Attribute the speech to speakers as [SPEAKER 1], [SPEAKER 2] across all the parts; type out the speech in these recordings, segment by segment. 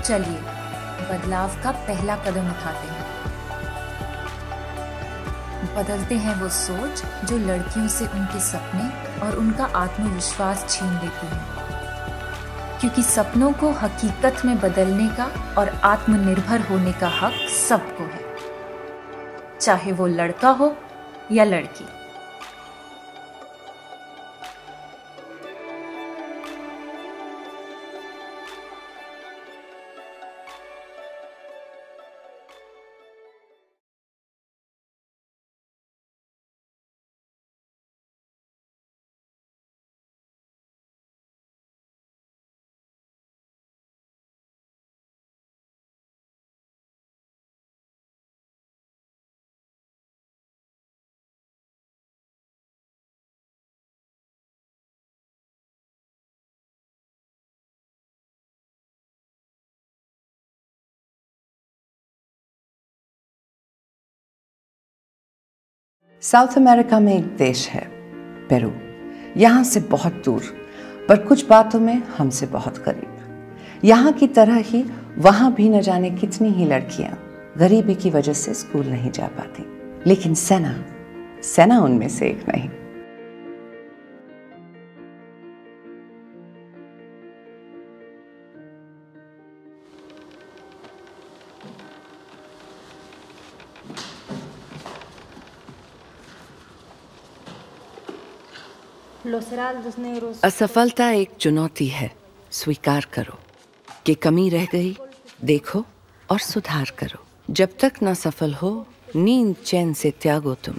[SPEAKER 1] चलिए बदलाव का पहला कदम उठाते हैं। बदलते हैं वो सोच जो लड़कियों से उनके सपने और उनका आत्मविश्वास छीन लेती है, क्योंकि सपनों को हकीकत में बदलने का और आत्मनिर्भर होने का हक सबको है, चाहे वो लड़का हो या लड़की।
[SPEAKER 2] साउथ अमेरिका में एक देश है पेरू, यहाँ से बहुत दूर पर कुछ बातों में हमसे बहुत करीब। यहाँ की तरह ही वहाँ भी न जाने कितनी ही लड़कियाँ गरीबी की वजह से स्कूल नहीं जा पाती, लेकिन सेना उनमें से एक नहीं।
[SPEAKER 3] असफलता एक चुनौती है, स्वीकार करो कि कमी रह गई, देखो और सुधार करो। जब तक ना सफल हो नींद चैन से त्यागो तुम,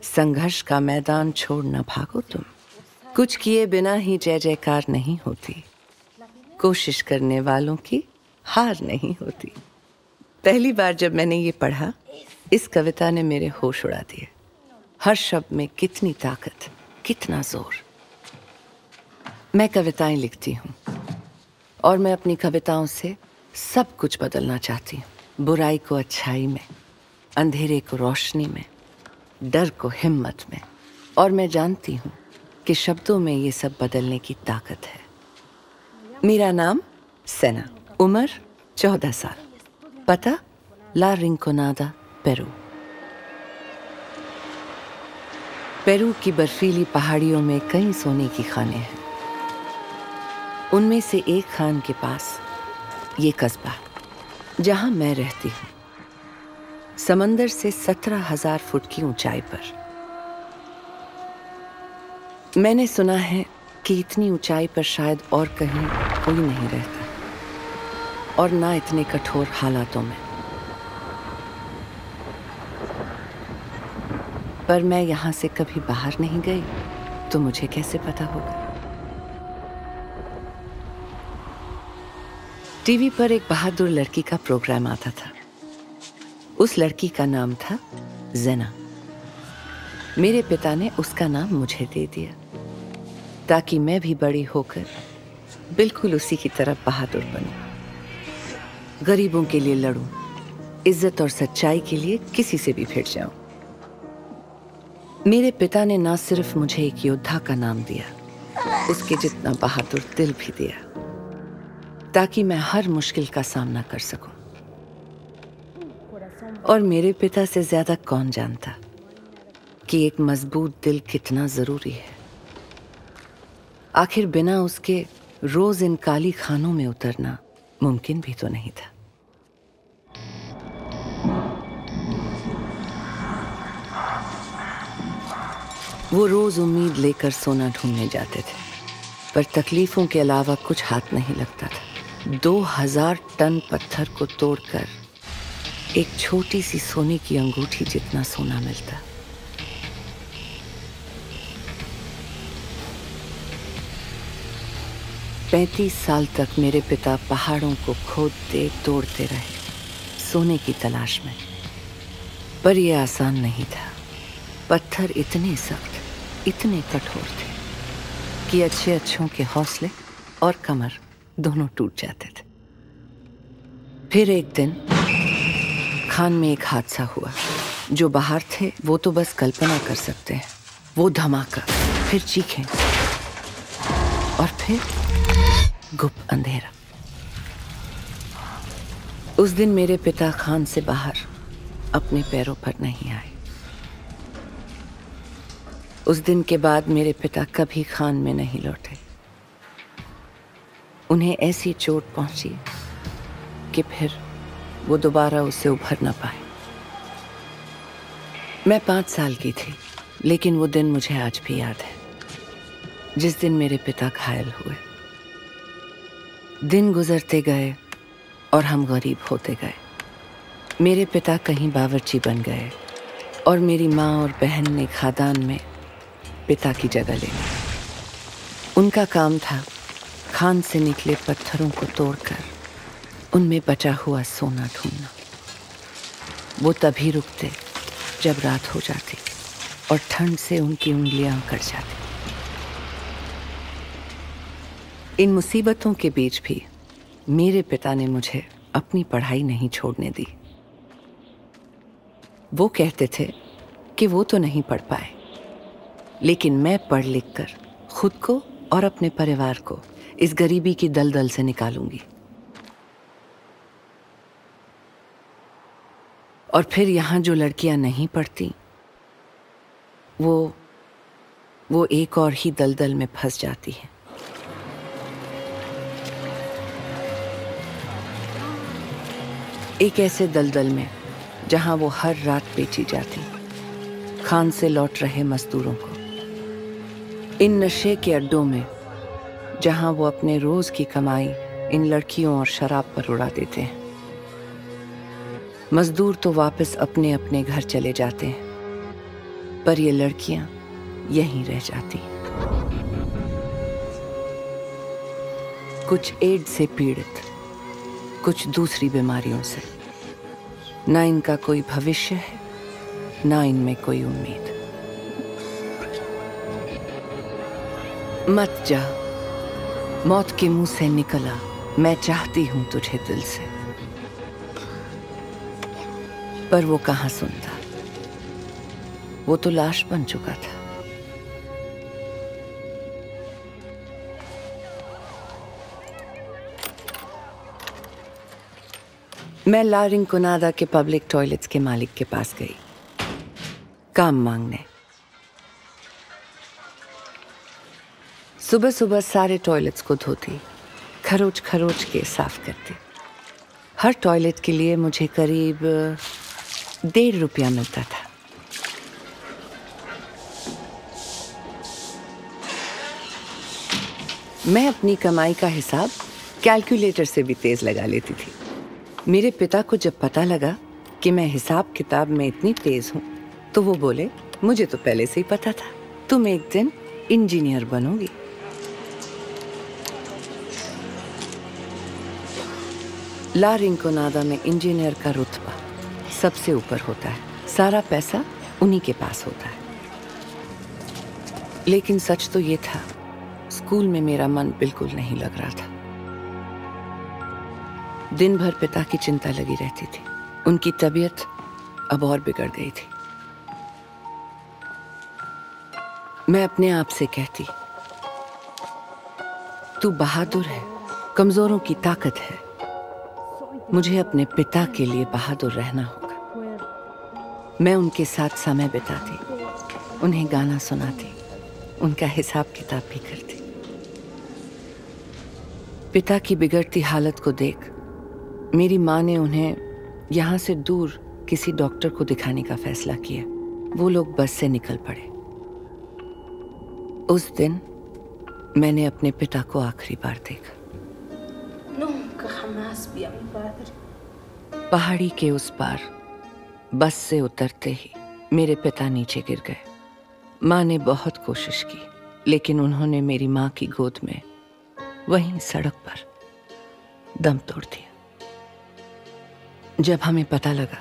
[SPEAKER 3] संघर्ष का मैदान छोड़ न भागो तुम। कुछ किए बिना ही जय जयकार नहीं होती, कोशिश करने वालों की हार नहीं होती। पहली बार जब मैंने ये पढ़ा, इस कविता ने मेरे होश उड़ा दिए। हर शब्द में कितनी ताकत, कितना जोर। मैं कविताएं लिखती हूँ और मैं अपनी कविताओं से सब कुछ बदलना चाहती हूँ। बुराई को अच्छाई में, अंधेरे को रोशनी में, डर को हिम्मत में। और मैं जानती हूँ कि शब्दों में ये सब बदलने की ताकत है। मेरा नाम सेना, उम्र 14 साल, पता ला रिंकोनादा, पेरू। पेरू की बर्फीली पहाड़ियों में कई सोने की खानें हैं। उनमें से एक खान के पास ये कस्बा जहां मैं रहती हूँ, समंदर से 17,000 फुट की ऊंचाई पर। मैंने सुना है कि इतनी ऊंचाई पर शायद और कहीं कोई नहीं रहता, और ना इतने कठोर हालातों में। पर मैं यहाँ से कभी बाहर नहीं गई, तो मुझे कैसे पता होगा। टीवी पर एक बहादुर लड़की का प्रोग्राम आता था। उस लड़की का नाम था जेना। मेरे पिता ने उसका नाम मुझे दे दिया, ताकि मैं भी बड़ी होकर बिल्कुल उसी की तरह बहादुर बनूं, गरीबों के लिए लड़ूं, इज्जत और सच्चाई के लिए किसी से भी भिड़ जाऊं। मेरे पिता ने ना सिर्फ मुझे एक योद्धा का नाम दिया, उसके जितना बहादुर दिल भी दिया, ताकि मैं हर मुश्किल का सामना कर सकूं। और मेरे पिता से ज्यादा कौन जानता कि एक मजबूत दिल कितना जरूरी है। आखिर बिना उसके रोज इन काली खानों में उतरना मुमकिन भी तो नहीं था। वो रोज उम्मीद लेकर सोना ढूंढने जाते थे, पर तकलीफों के अलावा कुछ हाथ नहीं लगता था। 2000 टन पत्थर को तोड़कर एक छोटी सी सोने की अंगूठी जितना सोना मिलता। पैंतीस साल तक मेरे पिता पहाड़ों को खोदते तोड़ते रहे, सोने की तलाश में। पर यह आसान नहीं था। पत्थर इतने सख्त, इतने कठोर थे कि अच्छों के हौसले और कमर दोनों टूट जाते थे। फिर एक दिन खान में एक हादसा हुआ। जो बाहर थे वो तो बस कल्पना कर सकते हैं। वो धमाका, फिर चीखें, और फिर गुप अंधेरा। उस दिन मेरे पिता खान से बाहर अपने पैरों पर नहीं आए। उस दिन के बाद मेरे पिता कभी खान में नहीं लौटे। उन्हें ऐसी चोट पहुंची कि फिर वो दोबारा उससे उभर ना पाए। मैं 5 साल की थी, लेकिन वो दिन मुझे आज भी याद है, जिस दिन मेरे पिता घायल हुए। दिन गुजरते गए और हम गरीब होते गए। मेरे पिता कहीं बावर्ची बन गए और मेरी माँ और बहन ने खादान में पिता की जगह ले ली। उनका काम था खान से निकले पत्थरों को तोड़कर उनमें बचा हुआ सोना ढूंढना। वो तभी रुकते जब रात हो जाती और ठंड से उनकी उंगलियां कट जाती। इन मुसीबतों के बीच भी मेरे पिता ने मुझे अपनी पढ़ाई नहीं छोड़ने दी। वो कहते थे कि वो तो नहीं पढ़ पाए, लेकिन मैं पढ़ लिख कर खुद को और अपने परिवार को इस गरीबी की दलदल से निकालूंगी। और फिर यहाँ जो लड़कियां नहीं पढ़ती, वो एक और ही दलदल में फंस जाती हैं। एक ऐसे दलदल में जहां वो हर रात बेची जाती, खान से लौट रहे मजदूरों को। इन नशे के अड्डों में जहां वो अपने रोज की कमाई इन लड़कियों और शराब पर उड़ा देते हैं। मजदूर तो वापस अपने अपने घर चले जाते हैं, पर ये लड़कियां यहीं रह जाती। कुछ एड्स से पीड़ित, कुछ दूसरी बीमारियों से। ना इनका कोई भविष्य है, ना इनमें कोई उम्मीद। मत जा, मौत के मुंह से निकला, मैं चाहती हूं तुझे दिल से। पर वो कहां सुनता, वो तो लाश बन चुका था। मैं ला रिंकोनादा के पब्लिक टॉयलेट्स के मालिक के पास गई, काम मांगने। सुबह सुबह सारे टॉयलेट्स को धोती, खरोच खरोच के साफ करती। हर टॉयलेट के लिए मुझे करीब 1.5 रुपया मिलता था। मैं अपनी कमाई का हिसाब कैलकुलेटर से भी तेज लगा लेती थी। मेरे पिता को जब पता लगा कि मैं हिसाब किताब में इतनी तेज हूं, तो वो बोले, मुझे तो पहले से ही पता था, तुम एक दिन इंजीनियर बनोगी। ला रिंकोनादा में इंजीनियर का रुतबा सबसे ऊपर होता है, सारा पैसा उन्हीं के पास होता है। लेकिन सच तो ये था, स्कूल में मेरा मन बिल्कुल नहीं लग रहा था। दिन भर पिता की चिंता लगी रहती थी। उनकी तबीयत अब और बिगड़ गई थी। मैं अपने आप से कहती, तू बहादुर है, कमजोरों की ताकत है। मुझे अपने पिता के लिए बहादुर रहना होगा। मैं उनके साथ समय बिताती, उन्हें गाना सुनाती, उनका हिसाब किताब भी करती। पिता की बिगड़ती हालत को देख मेरी माँ ने उन्हें यहाँ से दूर किसी डॉक्टर को दिखाने का फैसला किया। वो लोग बस से निकल पड़े। उस दिन मैंने अपने पिता को आखिरी बार देखा। पहाड़ी के उस पार बस से उतरते ही मेरे पिता नीचे गिर गए। माँ ने बहुत कोशिश की, लेकिन उन्होंने मेरी माँ की गोद में वहीं सड़क पर दम तोड़ दिया। जब हमें पता लगा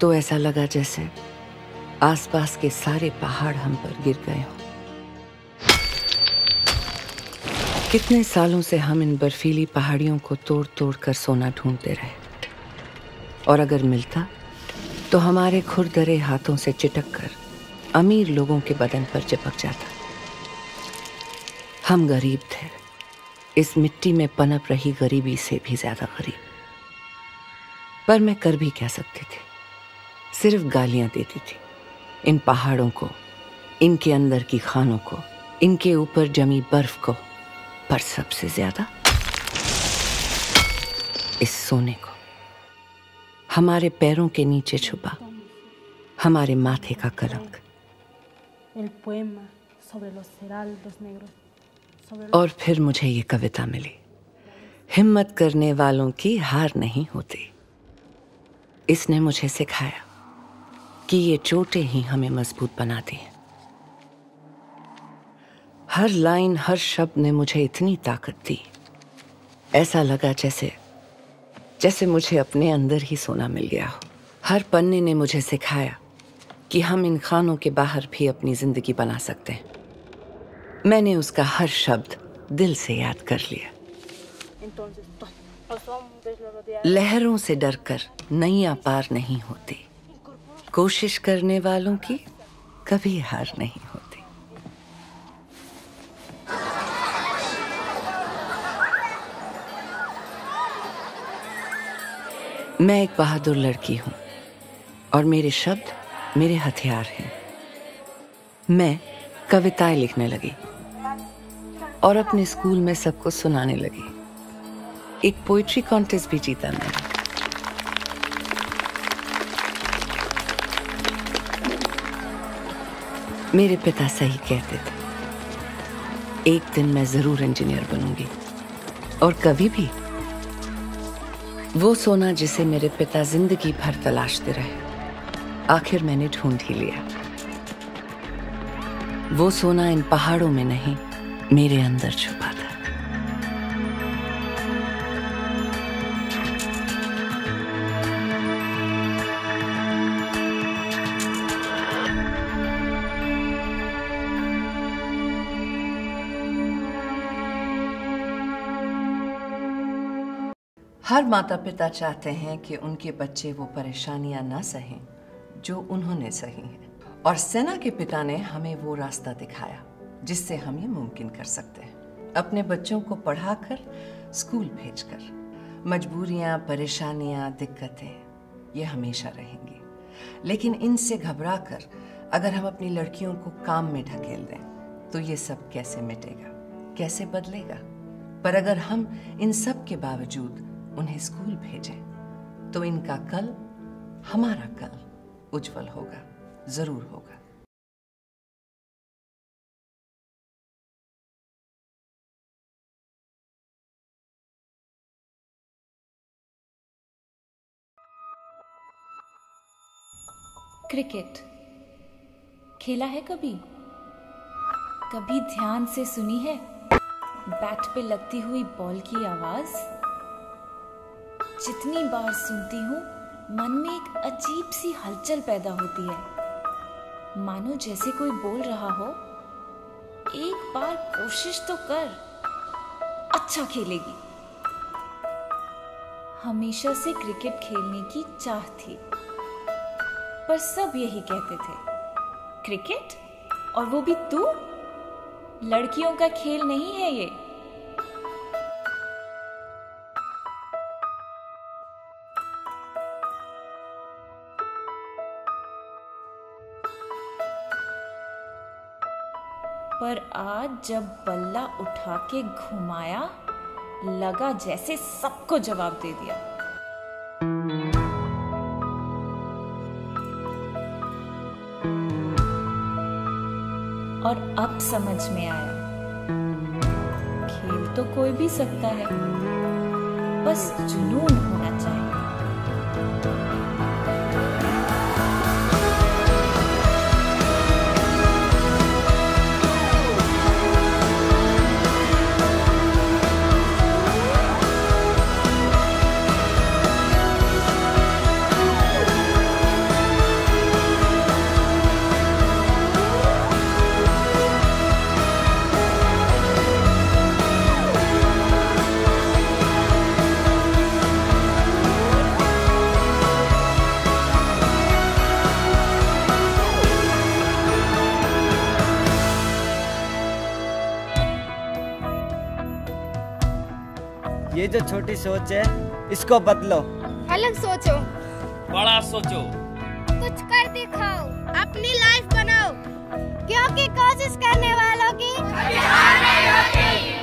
[SPEAKER 3] तो ऐसा लगा जैसे आसपास के सारे पहाड़ हम पर गिर गए हों। कितने सालों से हम इन बर्फीली पहाड़ियों को तोड़ तोड़ कर सोना ढूंढते रहे, और अगर मिलता तो हमारे खुरदरे हाथों से चिटक कर अमीर लोगों के बदन पर चिपक जाता। हम गरीब थे, इस मिट्टी में पनप रही गरीबी से भी ज्यादा गरीब। पर मैं कर भी क्या सकती थी? सिर्फ गालियां देती थी इन पहाड़ों को, इनके अंदर की खानों को, इनके ऊपर जमी बर्फ को, पर सबसे ज्यादा इस सोने को, हमारे पैरों के नीचे छुपा, हमारे माथे का कलंक। और फिर मुझे ये कविता मिली, हिम्मत करने वालों की हार नहीं होती। इसने मुझे सिखाया कि ये चोटें ही हमें मजबूत बनाती हैं। हर लाइन, हर शब्द ने मुझे इतनी ताकत दी, ऐसा लगा जैसे मुझे अपने अंदर ही सोना मिल गया हो। हर पन्ने ने मुझे सिखाया कि हम इन खानों के बाहर भी अपनी जिंदगी बना सकते हैं। मैंने उसका हर शब्द दिल से याद कर लिया। लहरों से डरकर नैया पार नहीं होती, कोशिश करने वालों की कभी हार नहीं होती। मैं एक बहादुर लड़की हूं और मेरे शब्द मेरे हथियार हैं। मैं कविताएं लिखने लगी और अपने स्कूल में सबको सुनाने लगी। एक पोइट्री कॉन्टेस्ट भी जीता मैंने। मेरे पिता सही कहते थे, एक दिन मैं जरूर इंजीनियर बनूंगी। और कभी भी वो सोना जिसे मेरे पिता जिंदगी भर तलाशते रहे, आखिर मैंने ढूंढ ही लिया। वो सोना इन पहाड़ों में नहीं, मेरे अंदर छुपा था।
[SPEAKER 2] हर माता पिता चाहते हैं कि उनके बच्चे वो परेशानियां ना सहें जो उन्होंने सही हैं, और सेना के पिता ने हमें वो रास्ता दिखाया जिससे हम ये मुमकिन कर सकते हैं। अपने बच्चों को पढ़ाकर, स्कूल भेजकर। मजबूरियां, परेशानियां, दिक्कतें ये हमेशा रहेंगी, लेकिन इनसे घबराकर अगर हम अपनी लड़कियों को काम में ढकेल दें तो ये सब कैसे मिटेगा, कैसे बदलेगा? पर अगर हम इन सब के बावजूद उन्हें स्कूल भेजें तो इनका कल, हमारा कल उज्जवल होगा, जरूर होगा।
[SPEAKER 1] क्रिकेट खेला है कभी? कभी ध्यान से सुनी है बैट पे लगती हुई बॉल की आवाज? जितनी बार सुनती हूँ मन में एक अजीब सी हलचल पैदा होती है, मानो जैसे कोई बोल रहा हो, एक बार कोशिश तो कर, अच्छा खेलेगी। हमेशा से क्रिकेट खेलने की चाह थी, पर सब यही कहते थे, क्रिकेट, और वो भी तू? लड़कियों का खेल नहीं है ये। पर आज जब बल्ला उठा के घुमाया, लगा जैसे सबको जवाब दे दिया। और अब समझ में आया, खेल तो कोई भी सकता है, बस जुनून होना चाहिए।
[SPEAKER 4] ये जो छोटी सोच है इसको बदलो, अलग सोचो,
[SPEAKER 5] बड़ा सोचो,
[SPEAKER 4] कुछ कर दिखाओ, अपनी लाइफ बनाओ, क्योंकि कोशिश करने वालों की हार नहीं होती।